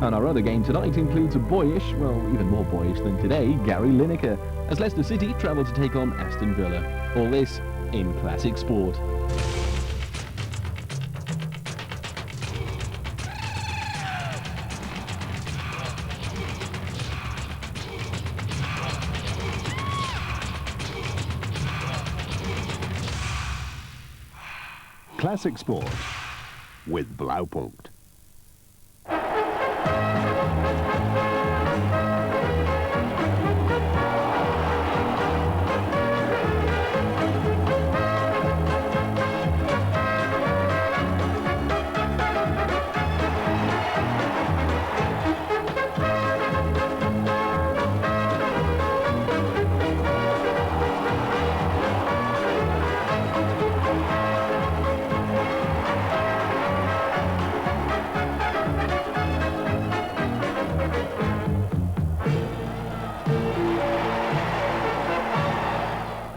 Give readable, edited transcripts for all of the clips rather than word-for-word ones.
And our other game tonight includes a boyish, well, even more boyish than today, Gary Lineker, as Leicester City travel to take on Aston Villa. All this in Classic Sport. Classic Sport with Blaupunkt.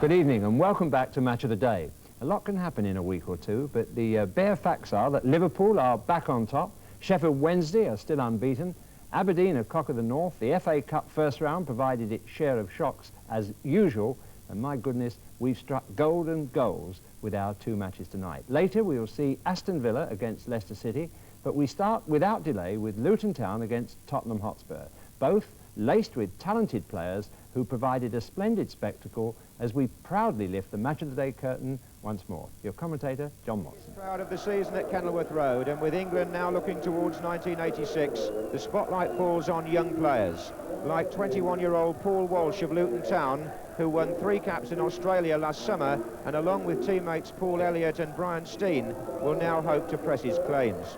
Good evening and welcome back to Match of the Day. A lot can happen in a week or two, but the bare facts are that Liverpool are back on top, Sheffield Wednesday are still unbeaten, Aberdeen are cock of the north, the FA Cup first round provided its share of shocks as usual, and my goodness, we've struck golden goals with our two matches tonight. Later we will see Aston Villa against Leicester City, but we start without delay with Luton Town against Tottenham Hotspur, both laced with talented players who provided a splendid spectacle as we proudly lift the Match of the Day curtain once more. Your commentator, John Watson. Proud of the season at Kenilworth Road, and with England now looking towards 1986, the spotlight falls on young players, like 21-year-old Paul Walsh of Luton Town, who won 3 caps in Australia last summer, and along with teammates Paul Elliott and Brian Steen, will now hope to press his claims.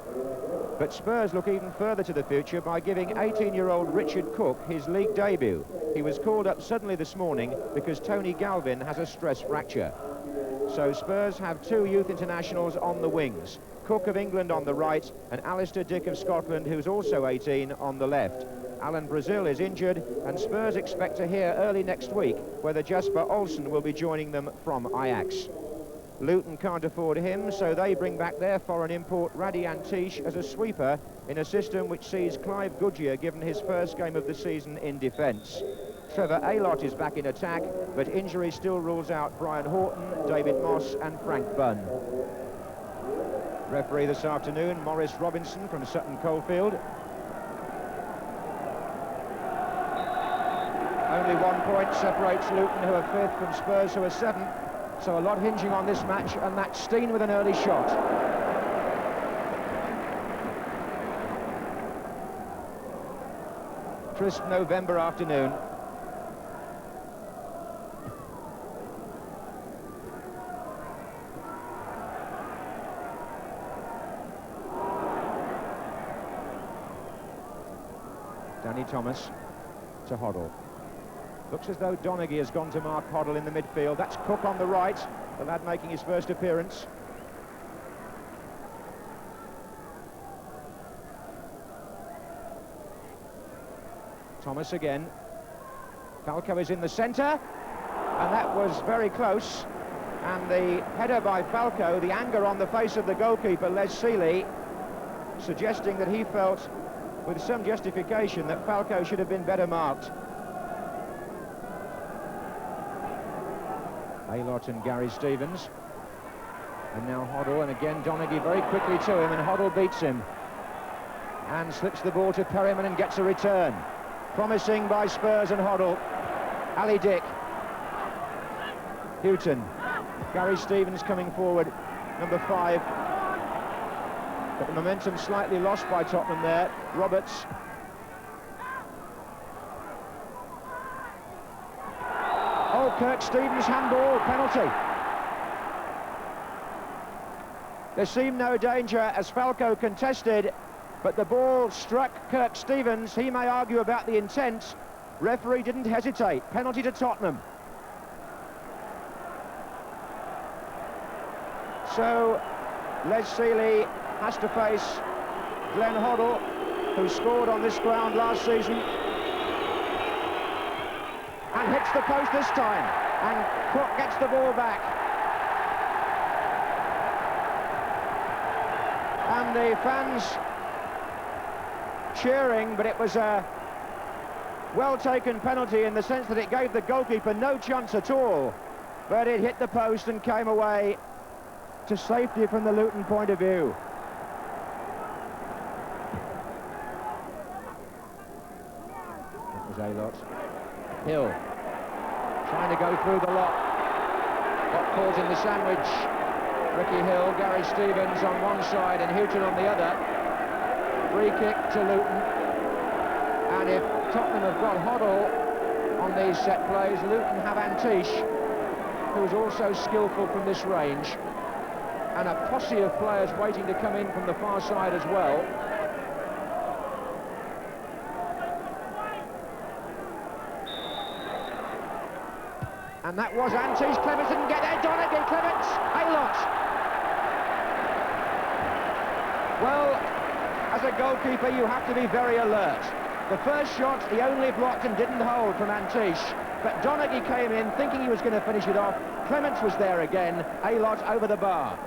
But Spurs look even further to the future by giving 18-year-old Richard Cooke his league debut. He was called up suddenly this morning because Tony Galvin has a stress fracture. So Spurs have 2 youth internationals on the wings, Cooke of England on the right and Alistair Dick of Scotland, who's also 18, on the left. Alan Brazil is injured, and Spurs expect to hear early next week whether Jasper Olsen will be joining them from Ajax. Luton can't afford him, so they bring back their foreign import Radi Antish as a sweeper in a system which sees Clive Goodyear given his first game of the season in defence. Trevor Aylott is back in attack, but injury still rules out Brian Horton, David Moss and Frank Bunn. Referee this afternoon, Maurice Robinson from Sutton Coldfield. Only 1 point separates Luton, who are 5th, from Spurs, who are 7th. So a lot hinging on this match, and that's Steen with an early shot. Crisp November afternoon. Danny Thomas to Hoddle. Looks as though Donaghy has gone to mark Hoddle in the midfield. That's Cooke on the right, the lad making his first appearance. Thomas again. Falco is in the centre, and that was very close. And the header by Falco, the anger on the face of the goalkeeper, Les Seeley, suggesting that he felt, with some justification, that Falco should have been better marked. Aylott and Gary Stevens, and now Hoddle, and again Donaghy very quickly to him, and Hoddle beats him and slips the ball to Perryman and gets a return. Promising by Spurs and Hoddle. Ali Dick, Hughton, Gary Stevens coming forward, number 5, but the momentum slightly lost by Tottenham there. Roberts. Oh, Kirk Stevens handball, penalty. There seemed no danger as Falco contested, but the ball struck Kirk Stevens. He may argue about the intent. Referee didn't hesitate. Penalty to Tottenham. So Les Seeley has to face Glenn Hoddle, who scored on this ground last season, and hits the post this time, and Cooke gets the ball back. And the fans cheering, but it was a well-taken penalty in the sense that it gave the goalkeeper no chance at all. But it hit the post and came away to safety from the Luton point of view. That was a lot. Hill trying to go through the lot. Got caught in the sandwich. Ricky Hill, Gary Stevens on one side and Hughton on the other. Free kick to Luton. And if Tottenham have got Hoddle on these set plays, Luton have Antish, who's also skillful from this range. And a posse of players waiting to come in from the far side as well. And that was Antish. Clemence didn't get there. Donaghy, Clemence, a lot. Well, as a goalkeeper, you have to be very alert. The first shot, he only blocked and didn't hold from Antish. But Donaghy came in thinking he was going to finish it off. Clemence was there again. A lot over the bar.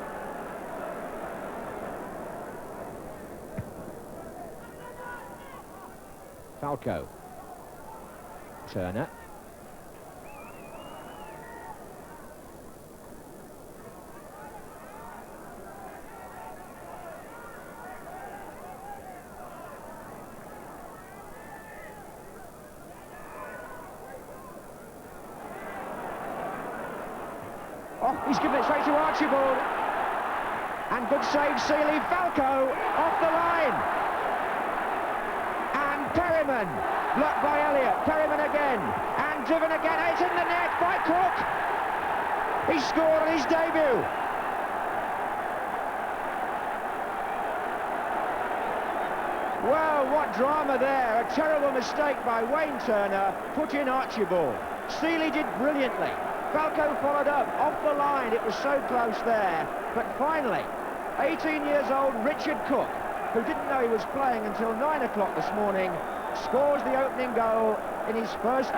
Falco. Turner. Oh, he's given it straight to Archibald. And good save, Seeley. Falco off the line. And Perryman, blocked by Elliott. Perryman again. And driven again. It's in the net by Cooke. He scored on his debut. Well, what drama there. A terrible mistake by Wayne Turner. Put in Archibald. Seeley did brilliantly. Falco followed up, off the line, it was so close there. But finally, 18 years old Richard Cooke, who didn't know he was playing until 9 o'clock this morning, scores the opening goal in his first